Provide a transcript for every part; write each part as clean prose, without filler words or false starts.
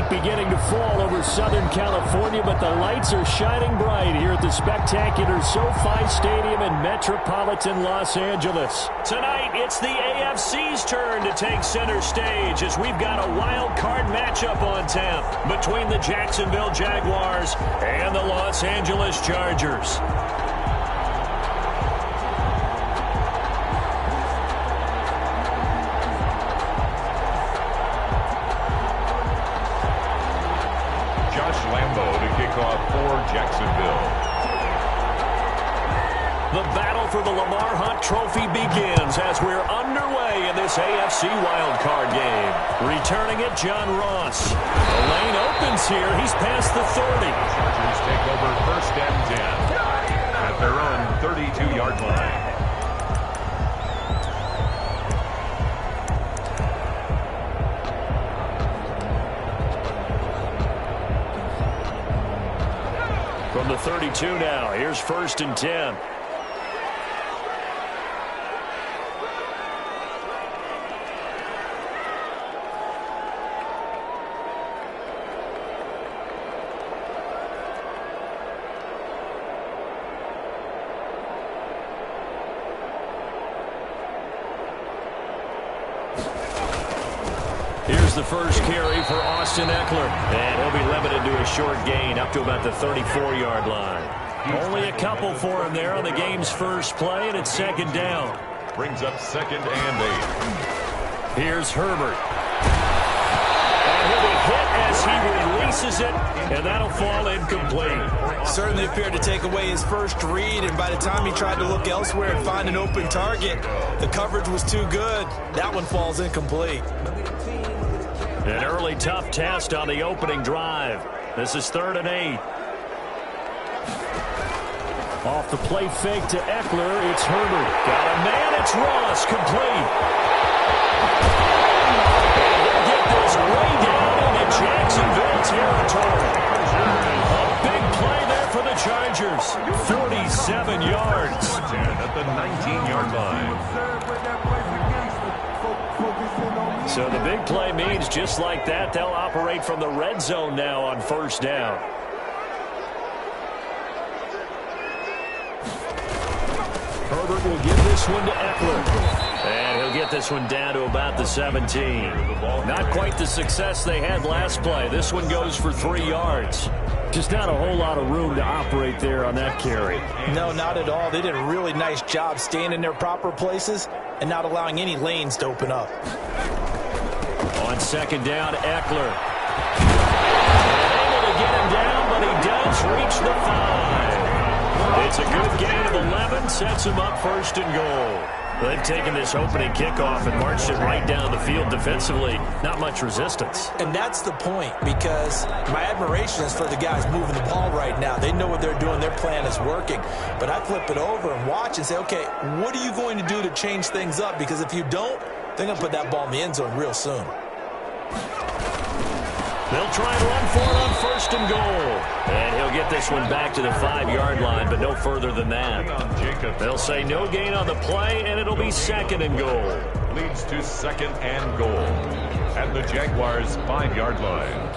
night beginning to fall over Southern California, but the lights are shining bright here at the spectacular SoFi Stadium in metropolitan Los Angeles. Tonight, it's the AFC's turn to take center stage as we've got a wild card matchup on tap between the Jacksonville Jaguars and the Los Angeles Chargers. Jacksonville. The battle for the Lamar Hunt Trophy begins as we're underway in this AFC wildcard game. Returning it, John Ross. The lane opens here. He's past the 30. Chargers take over 1st and 10 at their own 32-yard line. From the 32 now, here's 1st and 10. Here's the first carry for Austin Eckler. And he'll be limited to a short gain up to about the 34-yard line. Only a couple for him there on the game's first play, and it's 2nd down. Brings up 2nd and 8. Here's Herbert. And he'll be hit as he releases it, and that'll fall incomplete. Certainly appeared to take away his first read, and by the time he tried to look elsewhere and find an open target, the coverage was too good. That one falls incomplete. An early tough test on the opening drive. This is 3rd and 8. Off the play fake to Eckler, it's Herbert. Got a man, it's Ross, complete. And they'll get this way down into Jacksonville territory. A big play there for the Chargers. 47 yards. At the 19-yard line. So the big play means just like that, they'll operate from the red zone now on 1st down. Herbert will give this one to Eckler. And he'll get this one down to about the 17. Not quite the success they had last play. This one goes for 3 yards. Just not a whole lot of room to operate there on that carry. No, not at all. They did a really nice job staying in their proper places and not allowing any lanes to open up. On 2nd down, Eckler. Able to get him down, but he does reach the 5. It's a good gain of 11, sets him up 1st and goal. They've taken this opening kickoff and marched it right down the field defensively. Not much resistance. And that's the point, because my admiration is for the guys moving the ball right now. They know what they're doing. Their plan is working. But I flip it over and watch and say, okay, what are you going to do to change things up? Because if you don't, they're going to put that ball in the end zone real soon. They'll try and run for it on 1st and goal. And he'll get this one back to the 5-yard line, but no further than that. They'll say no gain on the play, and it'll be 2nd and goal. Leads to 2nd and goal at the Jaguars' 5-yard line.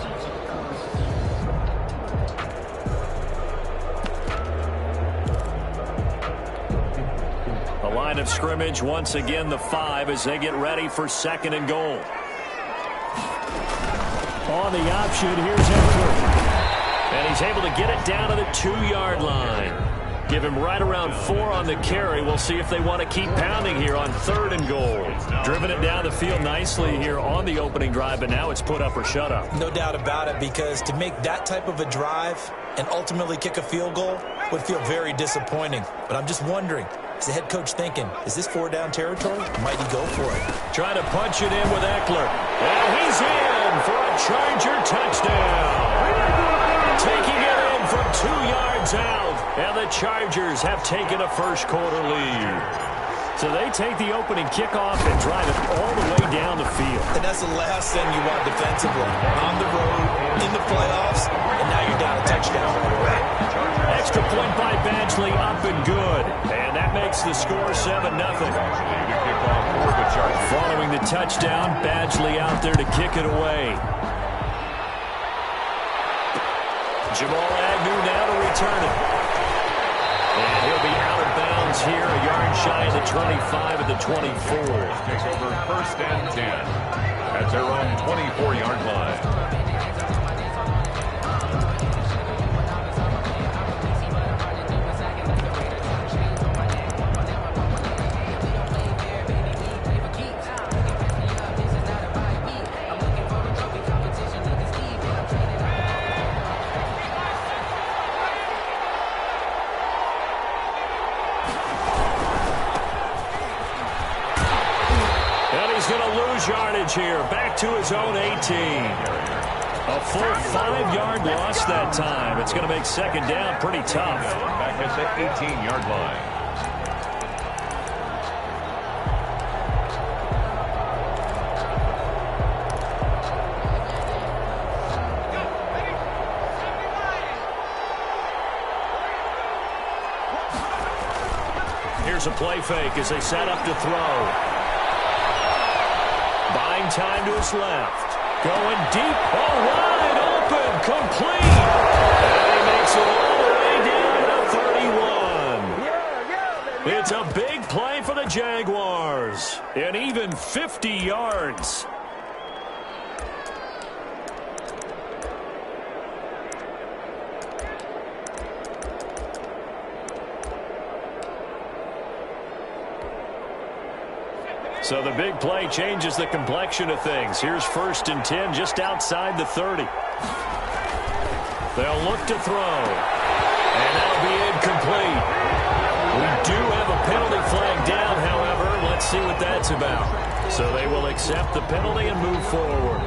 The line of scrimmage, once again, the 5 as they get ready for 2nd and goal. On the option, here's Eckler. And he's able to get it down to the 2-yard line. Give him right around 4 on the carry. We'll see if they want to keep pounding here on 3rd and goal. Driven it down the field nicely here on the opening drive, but now it's put up or shut up. No doubt about it, because to make that type of a drive and ultimately kick a field goal would feel very disappointing. But I'm just wondering, is the head coach thinking, is this 4-down territory? Might he go for it? Trying to punch it in with Eckler. And he's in for a Charger touchdown. Taking it in from 2 yards out. And the Chargers have taken a first-quarter lead. So they take the opening kickoff and drive it all the way down the field. And that's the last thing you want defensively. On the road, in the playoffs, and now you're down a touchdown right away. Extra point by Badgley, up and good. And that makes the score 7-0. Following the touchdown, Badgley out there to kick it away. Jamal Agnew now to return it. And he'll be out of bounds here, a yard shy of the 25 at the 24. Takes over first and 10 at their own 24-yard line. Yardage here, back to his own 18. A full 5-yard loss that time. It's going to make second down pretty tough. Back at the 18-yard line. Here's a play fake as they set up to throw. Buying time to his left. Going deep. Oh, wide open. Complete. And he makes it all the way down to 31. It's a big play for the Jaguars. And even 50 yards. So the big play changes the complexion of things. Here's first and 10 just outside the 30. They'll look to throw. And that'll be incomplete. We do have a penalty flag down, however. Let's see what that's about. So they will accept the penalty and move forward.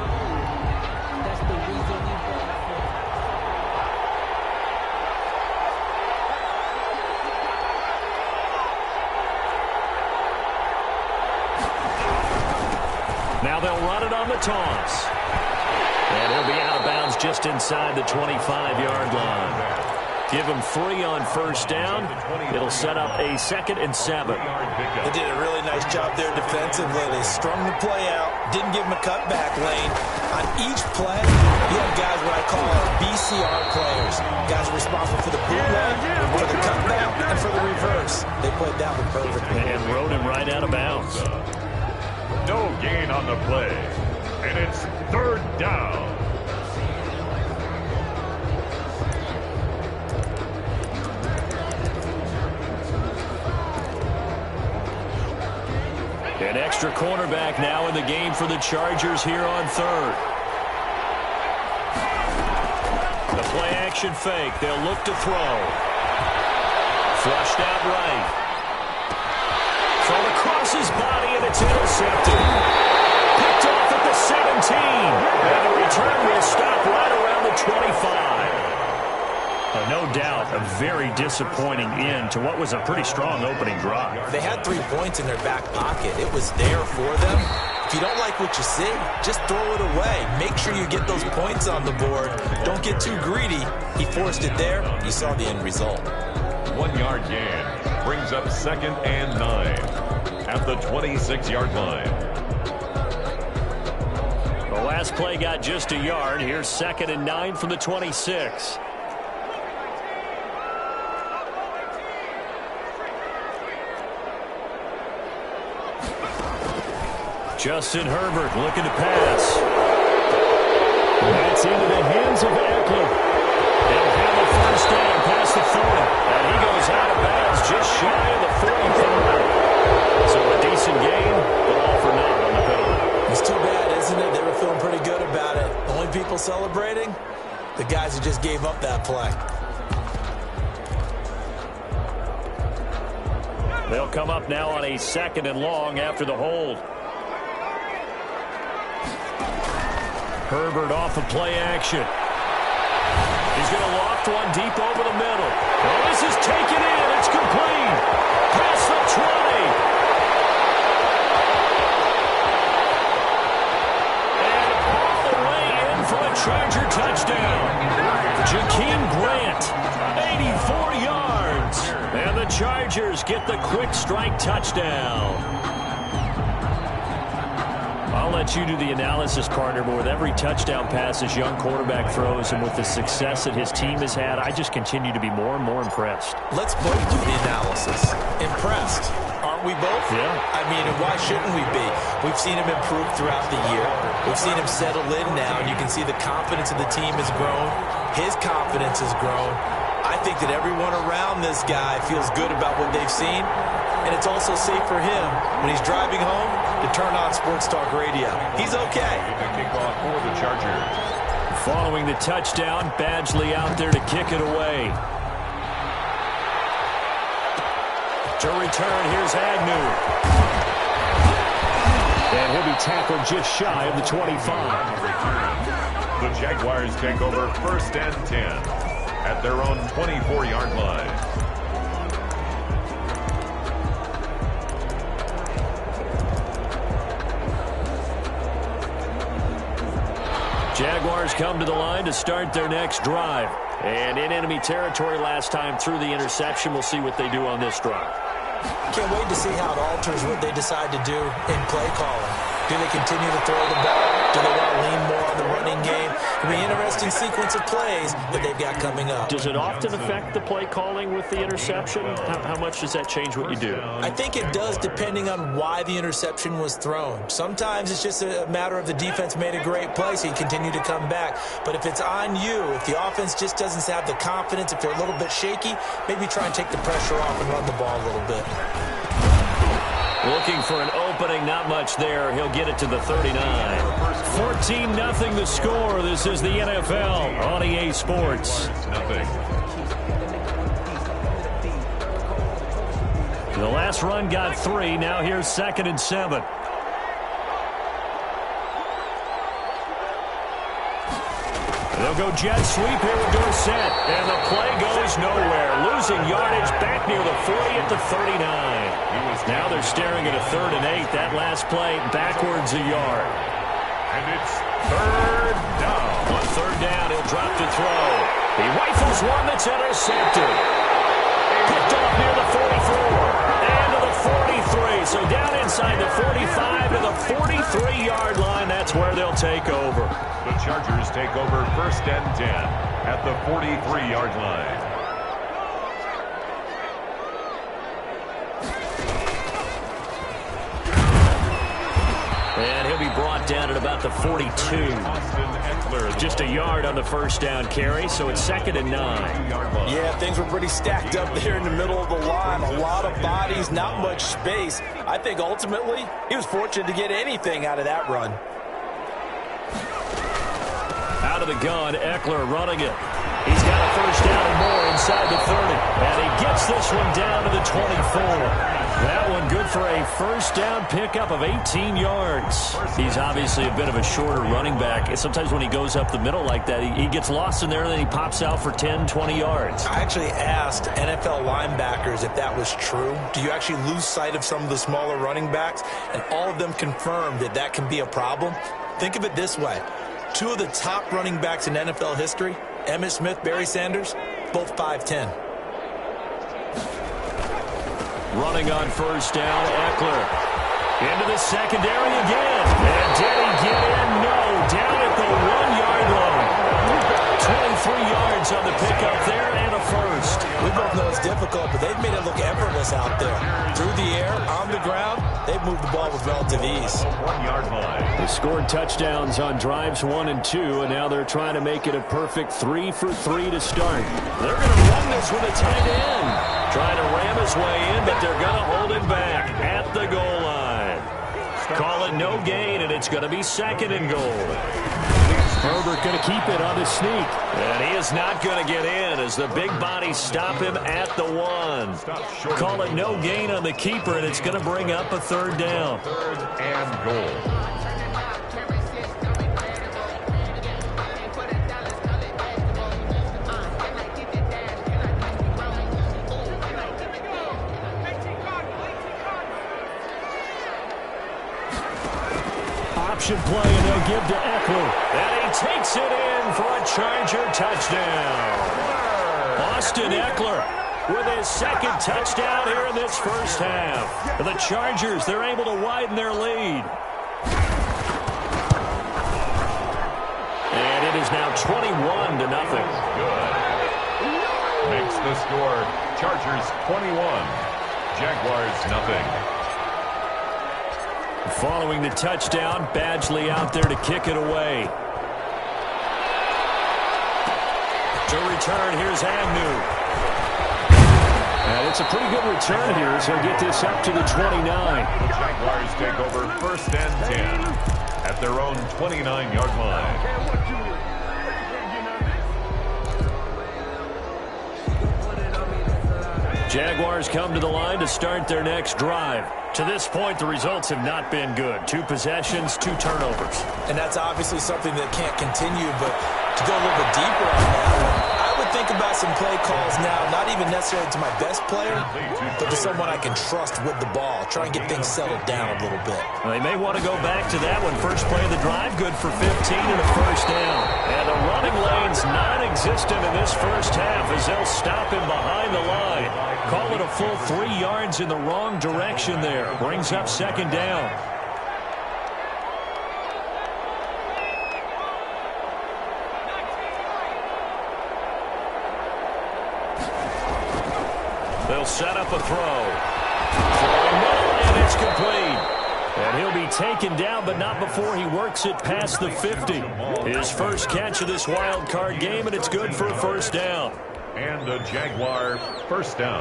Now they'll run it on the toss. And he'll be out of bounds just inside the 25-yard line. Give him 3 on first down. It'll set up a 2nd and 7. They did a really nice job there defensively. They strung the play out, didn't give him a cutback lane. On each play, you have guys what I call BCR players. Guys are responsible for the bootleg, for the cutback, and for the reverse. They played that one perfectly. And rode him right out of bounds. No gain on the play. And it's 3rd down. An extra cornerback now in the game for the Chargers here on 3rd. The play action fake. They'll look to throw. Flushed out right. Thrown across his body, and it's intercepted. Picked off at the 17. And the return will stop right around the 25. No doubt a very disappointing end to what was a pretty strong opening drive. They had 3 points in their back pocket. It was there for them. If you don't like what you see, just throw it away. Make sure you get those points on the board. Don't get too greedy. He forced it there. You saw the end result. 1-yard gain brings up 2nd and 9 at the 26-yard line. The last play got just a yard. Here's 2nd and 9 from the 26. Justin Herbert looking to pass. That's into the hands of Eckler. They'll have a first down past the 40. And he goes out of bounds just shy of the 45. So a decent game, but all for naught on the penalty. It's too bad, isn't it? They were feeling pretty good about it. The only people celebrating, the guys who just gave up that play. They'll come up now on a 2nd and long after the hold. Herbert off of play action. He's going to loft one deep over the middle. Well, this is taken in. It's complete. Past the 20. And all the way in for a Charger touchdown. Jakeem Grant, 84 yards. And the Chargers get the quick strike touchdown. I'll let you do the analysis, partner, but with every touchdown pass his young quarterback throws and with the success that his team has had, I just continue to be more and more impressed. Let's both do the analysis. Impressed. Aren't we both? Yeah. I mean, and why shouldn't we be? We've seen him improve throughout the year. We've seen him settle in now, and you can see the confidence of the team has grown. His confidence has grown. I think that everyone around this guy feels good about what they've seen, and it's also safe for him when he's driving home to turn on Sports Talk Radio. He's okay. The kickoff for the Chargers. Following the touchdown, Badgley out there to kick it away. To return, here's Agnew. And he'll be tackled just shy of the 25. The Jaguars take over 1st and 10 at their own 24-yard line. Jaguars come to the line to start their next drive. And in enemy territory last time through the interception. We'll see what they do on this drive. Can't wait to see how it alters what they decide to do in play calling. Do they continue to throw the ball? Do they want to lean more on the running game? It'll be an interesting sequence of plays that they've got coming up. Does it often affect the play calling with the interception? How much does that change what you do? I think it does depending on why the interception was thrown. Sometimes it's just a matter of the defense made a great play, so you continue to come back. But if it's on you, if the offense just doesn't have the confidence, if they're a little bit shaky, maybe try and take the pressure off and run the ball a little bit. Looking for an opening, not much there. He'll get it to the 39. 14-0 the score. This is the NFL on EA Sports. The last run got 3. Now here's 2nd and 7. They'll go jet sweep here with Dorsett. And the play goes nowhere. Losing yardage back near the 40 at the 39. Now they're staring at a 3rd and 8. That last play backwards a yard. And it's 3rd down. On 3rd down, he'll drop to throw. He rifles one that's intercepted. Picked off near the 44. And to the 43. So down inside the 45 to the 43-yard line. That's where they'll take over. The Chargers take over 1st and 10 at the 43-yard line. And he'll be brought down at about the 42. Just a yard on the 1st down carry, so it's 2nd and 9. Yeah, things were pretty stacked up there in the middle of the line. A lot of bodies, not much space. I think ultimately he was fortunate to get anything out of that run. Out of the gun, Eckler running it. He's got a 1st down and more inside the 30. And he gets this one down to the 24. That one good for a 1st down pickup of 18 yards. He's obviously a bit of a shorter running back. And sometimes when he goes up the middle like that, he gets lost in there and then he pops out for 10, 20 yards. I actually asked NFL linebackers if that was true. Do you actually lose sight of some of the smaller running backs? And all of them confirmed that that can be a problem. Think of it this way. 2 of the top running backs in NFL history, Emmitt Smith, Barry Sanders, both 5'10". Running on 1st down, Eckler. Into the secondary again. And did he get in? No. Down at the 1-yard line. 23 yards on the pickup there and a 1st. We both know it's difficult, but they've made it look effortless out there. Through the air, on the ground, they've moved the ball with relative ease. 1-yard line. They scored touchdowns on drives 1 and 2, and now they're trying to make it a perfect 3 for 3 to start. They're going to run this with a tight end. Trying to ram his way in, but they're going to hold him back at the goal line. Call it no gain, and it's going to be 2nd and goal. Herbert going to keep it on the sneak. And he is not going to get in as the big bodies stop him at the 1. Call it no gain on the keeper, and it's going to bring up a 3rd down. 3rd and goal. Option play, and they'll give to Eckler. And he takes it in for a Charger touchdown. Austin Eckler with his 2nd touchdown here in this 1st half. The Chargers, they're able to widen their lead. it is now 21-0. Good. Makes the score Chargers 21, Jaguars nothing. Following the touchdown, Badgley out there to kick it away. To return, here's Agnew. And it's a pretty good return here, so he'll get this up to the 29. The Jaguars take over 1st and 10 at their own 29-yard line. Jaguars come to the line to start their next drive. To this point, the results have not been good. 2 possessions, 2 turnovers. And that's obviously something that can't continue, but to go a little bit deeper on that, I would think about some play calls now, not even necessarily to my best player, but to someone I can trust with the ball. Try and get things settled down a little bit. Well, they may want to go back to that one. First play of the drive, good for 15 and a first down. And the running lane's non-existent in this first half as they'll stop him behind the line. Call it a full 3 yards in the wrong direction there. Brings up 2nd down. They'll set up a throw. Throwing middle, and it's complete. And he'll be taken down, but not before he works it past the 50. His first catch of this wild card game, and it's good for a first down. And a Jaguar first down.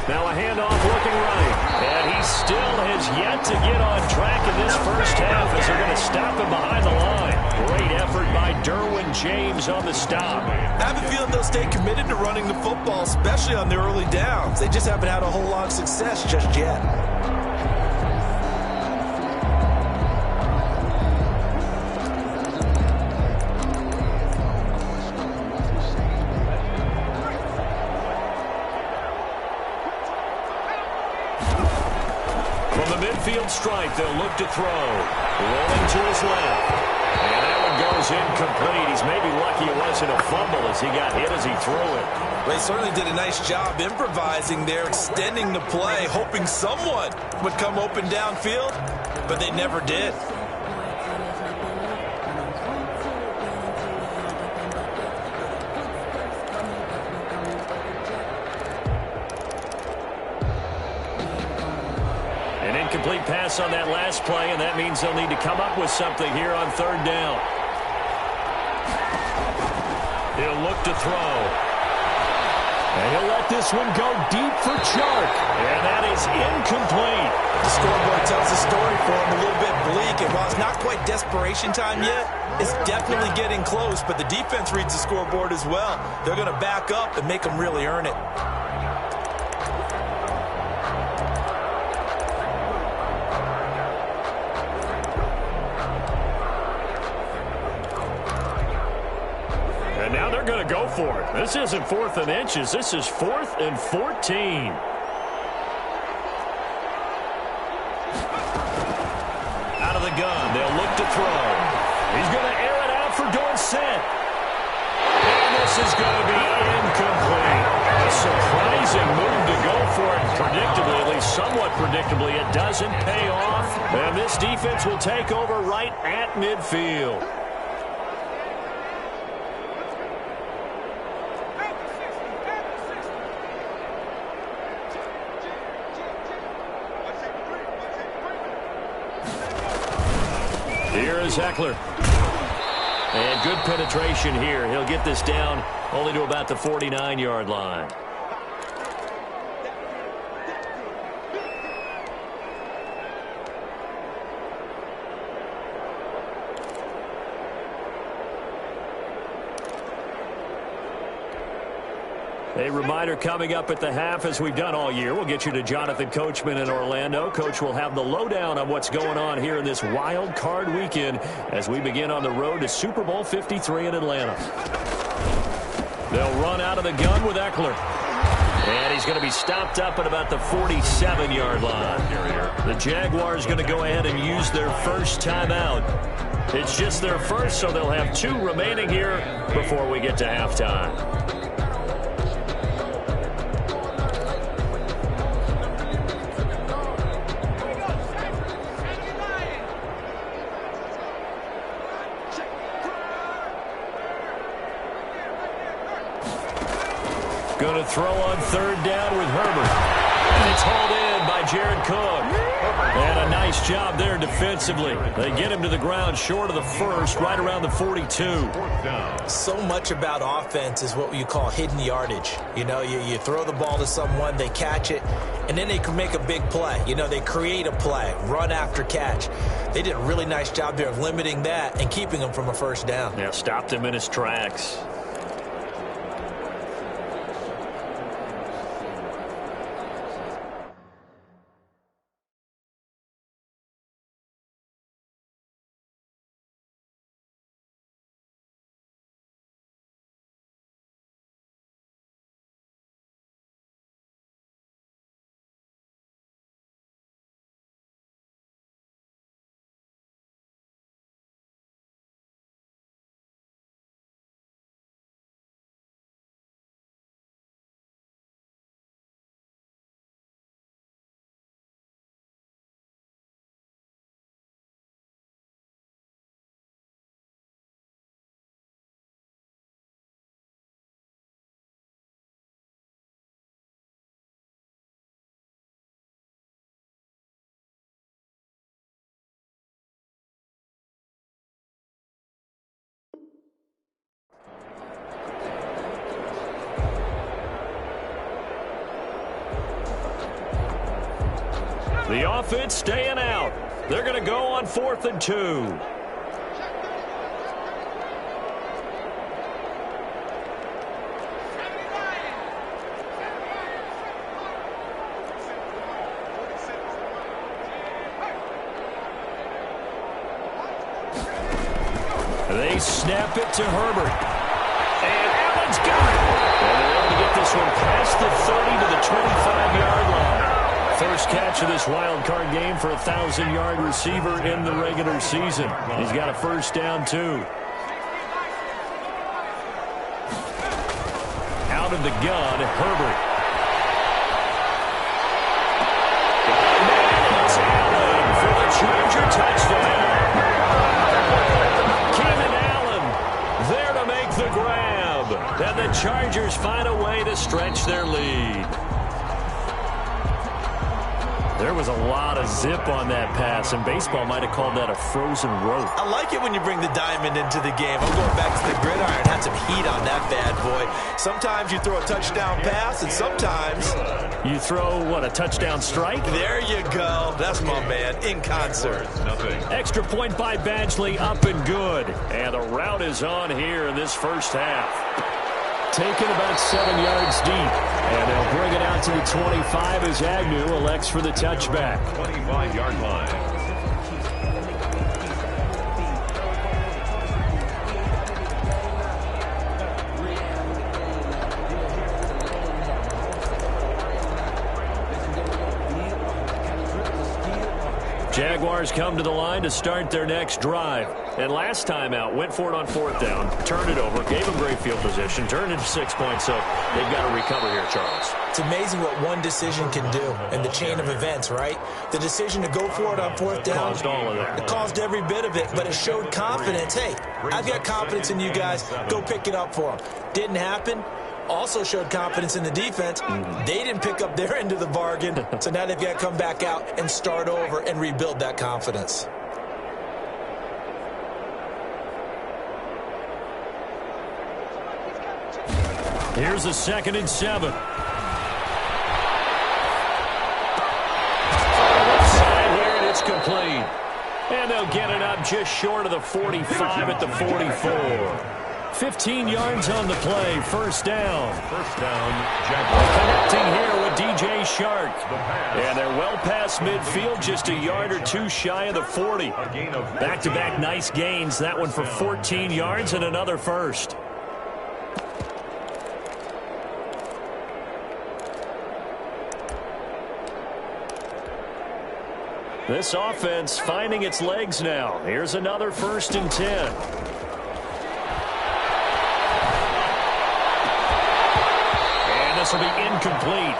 Now a handoff looking right. And he still has yet to get on track in this first half as they're going to stop him behind the line. Great effort by Derwin James on the stop. I have a feeling they'll stay committed to running the football, especially on the early downs. They just haven't had a whole lot of success just yet. Midfield strike, they'll look to throw. Rolling to his left. And that one goes incomplete. He's maybe lucky it wasn't a fumble as he got hit as he threw it. They certainly did a nice job improvising there, extending the play, hoping someone would come open downfield, but they never did. Complete pass on that last play, and that means they'll need to come up with something here on 3rd down. He'll look to throw. And he'll let this one go deep for Chark. And that is incomplete. The scoreboard tells the story for him, a little bit bleak. And while it's not quite desperation time yet, it's definitely getting close. But the defense reads the scoreboard as well. They're going to back up and make them really earn it. Now they're going to go for it. This isn't 4th and inches. This is 4th and 14. Out of the gun. They'll look to throw. He's going to air it out for Dorsett. And this is going to be incomplete. A surprising move to go for it. Predictably, at least somewhat predictably, it doesn't pay off. And this defense will take over right at midfield. Here is Eckler. And good penetration here. He'll get this down only to about the 49-yard line. A reminder coming up at the half, as we've done all year. We'll get you to Jonathan Coachman in Orlando. Coach will have the lowdown on what's going on here in this wild card weekend as we begin on the road to Super Bowl 53 in Atlanta. They'll run out of the gun with Eckler. And he's going to be stopped up at about the 47-yard line. The Jaguars going to go ahead and use their first timeout. It's just their first, so they'll have 2 remaining here before we get to halftime. Going to throw on third down with Herbert. And it's hauled in by Jared Cook. And a nice job there defensively. They get him to the ground short of the first, right around the 42. So much about offense is what you call hidden yardage. You know, you throw the ball to someone, they catch it, and then they can make a big play. You know, they create a play, run after catch. They did a really nice job there of limiting that and keeping him from a first down. Yeah, stopped him in his tracks. The offense staying out. They're going to go on 4th and 2. They snap it to Herbert. And Allen's got it. And they're able to get this one past the 30 to the 25-yard line. First catch of this wild card game for a 1,000-yard receiver in the regular season. He's got a first down, too. Out of the gun, Herbert. And it's Allen for the Charger touchdown. Keenan Allen there to make the grab. And the Chargers find a way to stretch their lead. There was a lot of zip on that pass, and baseball might have called that a frozen rope. I like it when you bring the diamond into the game. I'm going back to the gridiron. Had some heat on that bad boy. Sometimes you throw a touchdown pass, and sometimes you throw, what, a touchdown strike? There you go. That's my man, in concert. Extra point by Badgley, up and good. And the route is on here in this first half. Taken about 7 yards deep. And they'll bring it out to the 25 as Agnew elects for the touchback. 25-yard line. Jaguars come to the line to start their next drive. And last time out, went for it on 4th down, turned it over, gave them great field position, turned it to 6 points, so they've got to recover here, Charles. It's amazing what one decision can do in the chain of events, right? The decision to go for it on 4th down. Caused all of that. It caused every bit of it, but it showed confidence. Hey, I've got confidence in you guys. Go pick it up for them. Didn't happen. Also showed confidence in the defense. They didn't pick up their end of the bargain, so now they've got to come back out and start over and rebuild that confidence. Here's a 2nd and 7. Side here, and it's complete. And they'll get it up just short of the 45 at the 44. 15 yards on the play. First down. First down, Jaguars. Connecting here with DJ Shark. And they're well past midfield, just a yard or two shy of the 40. Back-to-back nice gains. That one for 14 yards and another first. This offense finding its legs now. Here's another 1st and 10. This will be incomplete.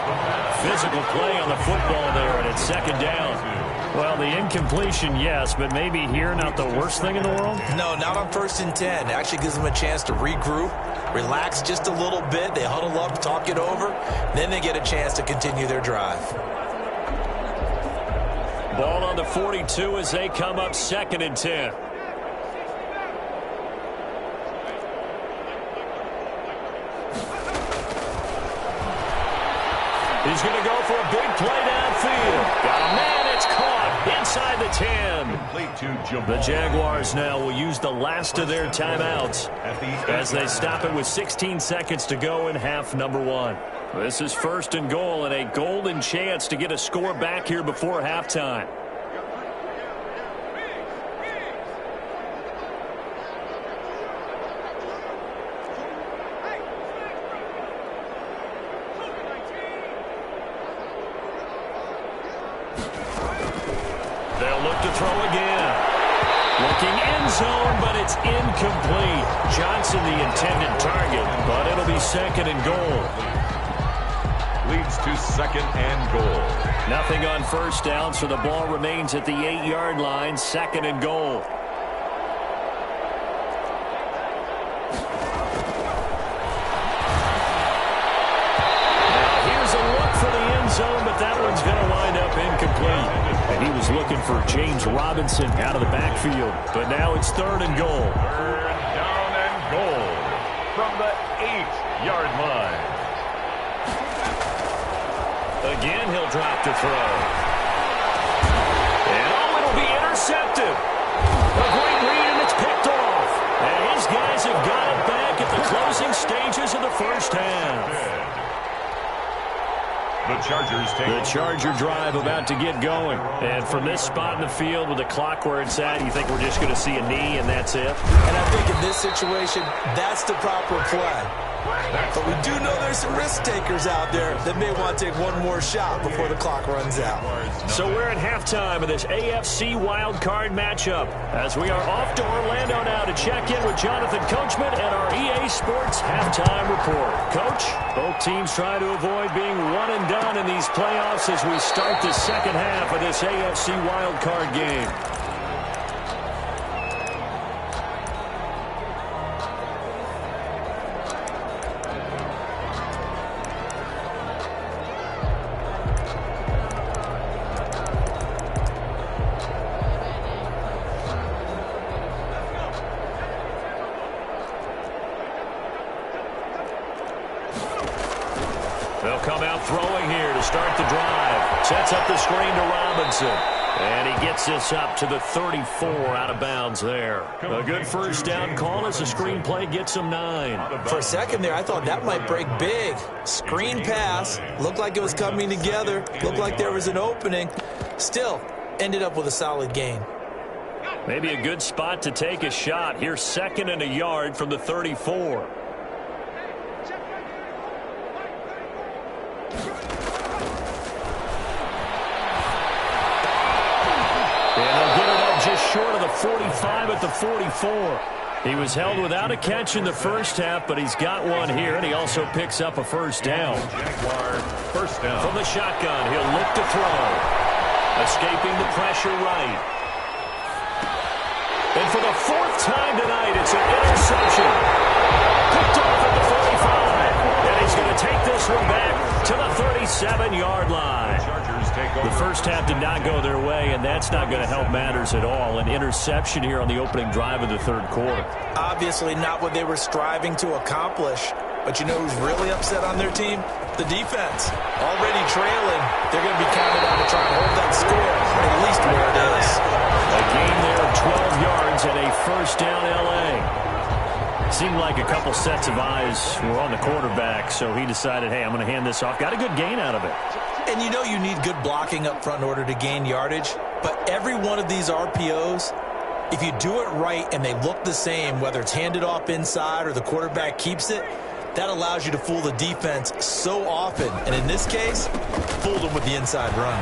Physical play on the football there, and it's 2nd down. Well, the incompletion, yes, but maybe here not the worst thing in the world? No, not on 1st and 10. It actually gives them a chance to regroup, relax just a little bit. They huddle up, talk it over. Then they get a chance to continue their drive. Ball on the 42 as they come up 2nd and 10. He's going to go for a big play downfield. Got a man, it's caught inside the 10. The Jaguars now will use the last of their timeouts as they stop it with 16 seconds to go in half number 1. This is 1st and goal and a golden chance to get a score back here before halftime. They'll look to throw again. Looking end zone, but it's incomplete. Johnson the intended target, but it'll be 2nd and goal. Leads to 2nd and goal. Nothing on 1st down, so the ball remains at the 8-yard line, 2nd and goal. Now here's a look for the end zone, but that one's going to wind up incomplete. And he was looking for James Robinson out of the backfield, but now it's 3rd and goal. 3rd down and goal from the 8-yard line. Again, he'll drop to throw. And it'll be intercepted. A great read, and it's picked off. And his guys have got it back at the closing stages of the 1st half. The Chargers take the Charger drive about to get going. And from this spot in the field with the clock where it's at, you think we're just going to see a knee and that's it? And I think in this situation, that's the proper play. But we do know there's some risk takers out there that may want to take one more shot before the clock runs out. So we're at halftime of this AFC wildcard matchup as we are off to Orlando now to check in with Jonathan Coachman and our EA Sports halftime report. Coach, both teams try to avoid being one and done in these playoffs as we start the 2nd half of this AFC wildcard game. They'll come out throwing here to start the drive. Sets up the screen to Robinson. And he gets this up to the 34 out of bounds there. A good 1st down call as the screen play gets him 9. For a second there, I thought that might break big. Screen pass. Looked like it was coming together. Looked like there was an opening. Still, ended up with a solid gain. Maybe a good spot to take a shot. Here's 2nd and a yard from the 34. Short of the 45 at the 44. He was held without a catch in the 1st half, but he's got one here, and he also picks up a 1st down. Jaguar 1st down. From the shotgun, he'll look to throw. Escaping the pressure right. And for the 4th time tonight, it's an interception. Picked off at the 45. And he's going to take this one back to the 37-yard line. The 1st half did not go their way, and that's not going to help matters at all. An interception here on the opening drive of the 3rd quarter. Obviously not what they were striving to accomplish. But you know who's really upset on their team? The defense. Already trailing. They're going to be counted on to try and hold that score, at least where it is. A gain there of 12 yards and a 1st down L.A. Seemed like a couple sets of eyes were on the quarterback, so he decided, hey, I'm going to hand this off. Got a good gain out of it. And you know you need good blocking up front in order to gain yardage. But every one of these RPOs, if you do it right and they look the same, whether it's handed off inside or the quarterback keeps it, that allows you to fool the defense so often. And in this case, fooled them with the inside run.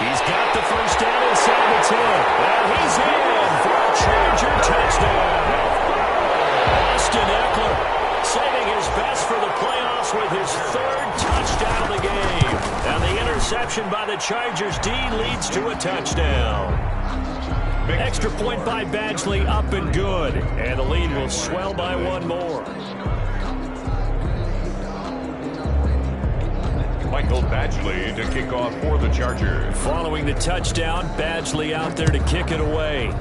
He's got the 1st down inside the 10. And he's in for a Charger touchdown. Austin Eckler saving his best for the playoffs with his 3rd touchdown of the game. And the interception reception by the Chargers D leads to a touchdown. Extra point by Badgley, up and good. And the lead will swell by one more. Michael Badgley to kick off for the Chargers. Following the touchdown, Badgley out there to kick it away.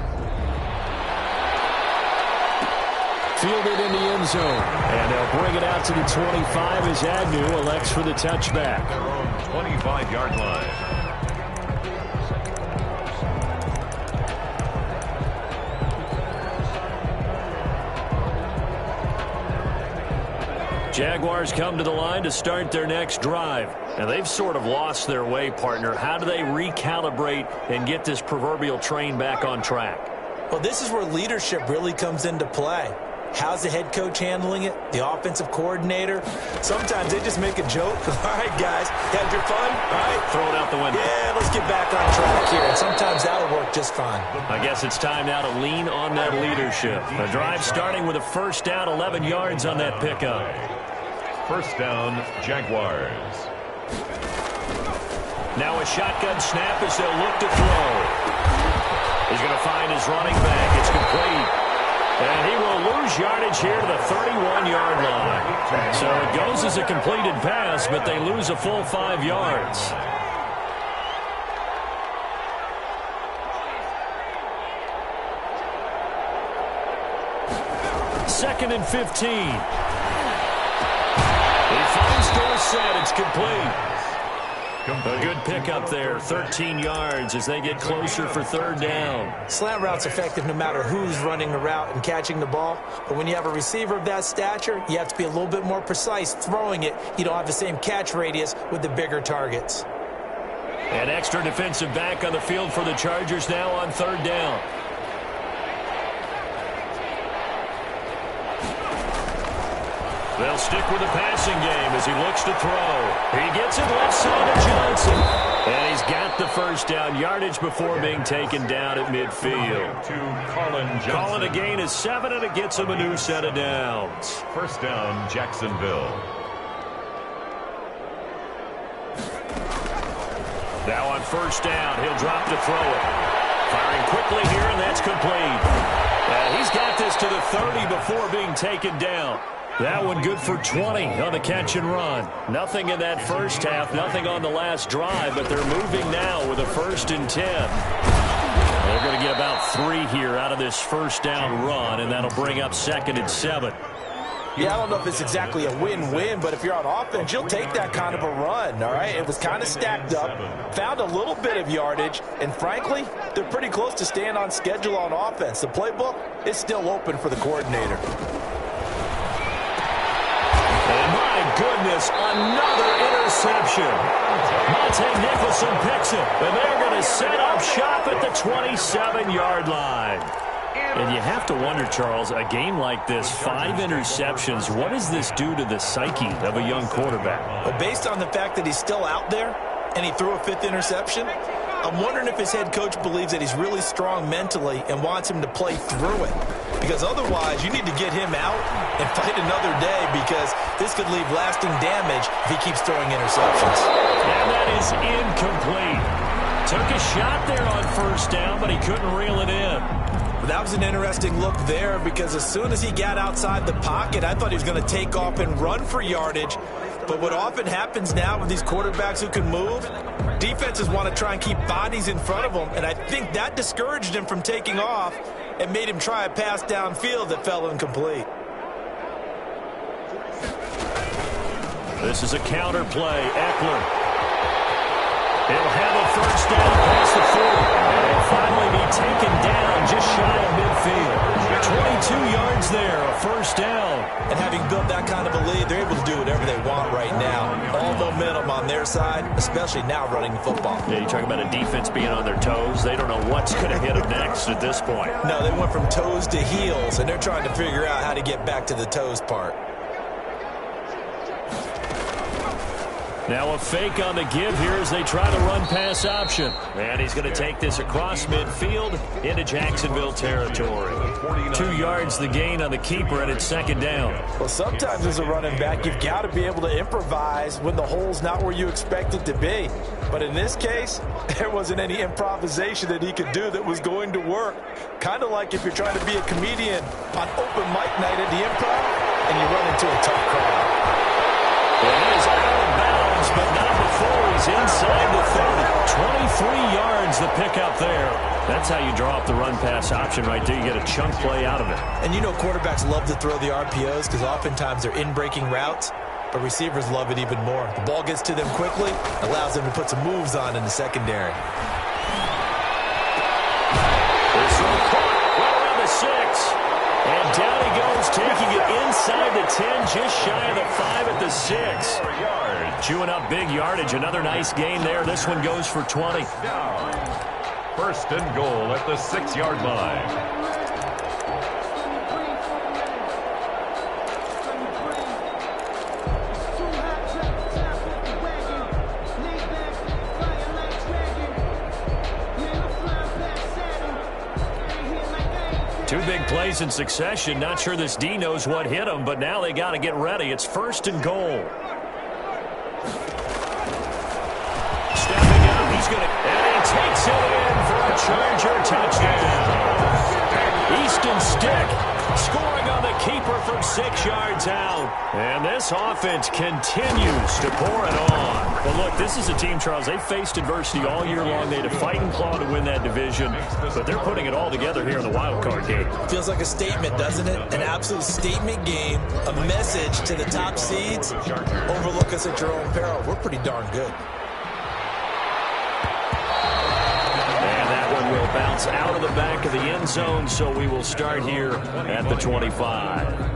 Fielded in the end zone. And they'll bring it out to the 25 as Agnew elects for the touchback. Their own 25-yard line. Jaguars come to the line to start their next drive. And they've sort of lost their way, partner. How do they recalibrate and get this proverbial train back on track? Well, this is where leadership really comes into play. How's the head coach handling it? The offensive coordinator? Sometimes they just make a joke. All right, guys, had your fun? All right. Throw it out the window. Yeah, let's get back on track here. And sometimes that'll work just fine. I guess it's time now to lean on that leadership. The drive starting with a first down, 11 yards on that pickup. First down, Jaguars. Now a shotgun snap as they'll look to throw. He's going to find his running back. It's complete. And he will lose yardage here to the 31-yard line. So it goes as a completed pass, but they lose a full 5 yards. Second and 15. He finds Dorsett. It's complete. A good pickup there, 13 yards as they get closer for third down. Slant route's effective no matter who's running the route and catching the ball. But when you have a receiver of that stature, you have to be a little bit more precise throwing it. You don't have the same catch radius with the bigger targets. An extra defensive back on the field for the Chargers now on third down. They'll stick with the passing game as he looks to throw. He gets it left side to Johnson. And he's got the first down yardage before being taken down at midfield. To Colin Johnson. Calling a gain is 7, and it gets him a new set of downs. First down, Jacksonville. Now on first down, he'll drop to throw it. Firing quickly here, and that's complete. He's got this to the 30 before being taken down. That one good for 20 on the catch and run. Nothing in that first half, nothing on the last drive, but they're moving now with a 1st and 10. They're going to get about 3 here out of this first down run, and that'll bring up 2nd and 7. Yeah, I don't know if it's exactly a win-win, but if you're on offense, you'll take that kind of a run, all right? It was kind of stacked up, found a little bit of yardage, and frankly, they're pretty close to staying on schedule on offense. The playbook is still open for the coordinator. And my goodness, another interception. Monte Nicholson picks it, and they're going to set up shop at the 27-yard line. And you have to wonder, Charles, a game like this, 5 interceptions, what does this do to the psyche of a young quarterback? But based on the fact that he's still out there and he threw a 5th interception, I'm wondering if his head coach believes that he's really strong mentally and wants him to play through it. Because otherwise, you need to get him out and fight another day, because this could leave lasting damage if he keeps throwing interceptions. And that is incomplete. Took a shot there on first down, but he couldn't reel it in. That was an interesting look there, because as soon as he got outside the pocket, I thought he was going to take off and run for yardage. But what often happens now with these quarterbacks who can move, defenses want to try and keep bodies in front of them, and I think that discouraged him from taking off and made him try a pass downfield that fell incomplete. This is a counter play. Eckler. He'll have a first down past the 40. And he'll finally be taken down just shy of midfield. 22 yards there, a first down. And having built that kind of a lead, they're able to do whatever they want right now. All momentum on their side, especially now running the football. Yeah, you talk about a defense being on their toes. They don't know what's going to hit them next at this point. No, they went from toes to heels, and they're trying to figure out how to get back to the toes part. Now a fake on the give here as they try the run-pass option. And he's going to take this across midfield into Jacksonville territory. 2 yards the gain on the keeper, and it's second down. Well, sometimes as a running back, you've got to be able to improvise when the hole's not where you expect it to be. But in this case, there wasn't any improvisation that he could do that was going to work. Kind of like if you're trying to be a comedian on open mic night at the Improv and you run into a tough crowd. And he is out of bounds, but not before he's inside the 30. 23 yards the pickup there. That's how you draw up the run-pass option right there. You get a chunk play out of it. And you know quarterbacks love to throw the RPOs because oftentimes they're in-breaking routes, but receivers love it even more. The ball gets to them quickly, allows them to put some moves on in the secondary. This one caught right around the 6. And down he goes, taking it inside the 10, just shy of the 5 at the 6. Chewing up big yardage. Another nice gain there. This one goes for 20. First and goal at the 6-yard line. Two big plays in succession. Not sure this D knows what hit him, but now they got to get ready. It's first and goal. Stepping up, he's going to, and he takes it in for a Charger touchdown. Easton Stick scoring on the keeper from 6 yards out. And this offense continues to pour it on. But look, this is a team, Charles, they faced adversity all year long. They had to fight and claw to win that division, but they're putting it all together here in the wild card game. Feels like a statement, doesn't it? An absolute statement game, a message to the top seeds. Overlook us at your own peril. We're pretty darn good. And that one will bounce out of the back of the end zone, so we will start here at the 25.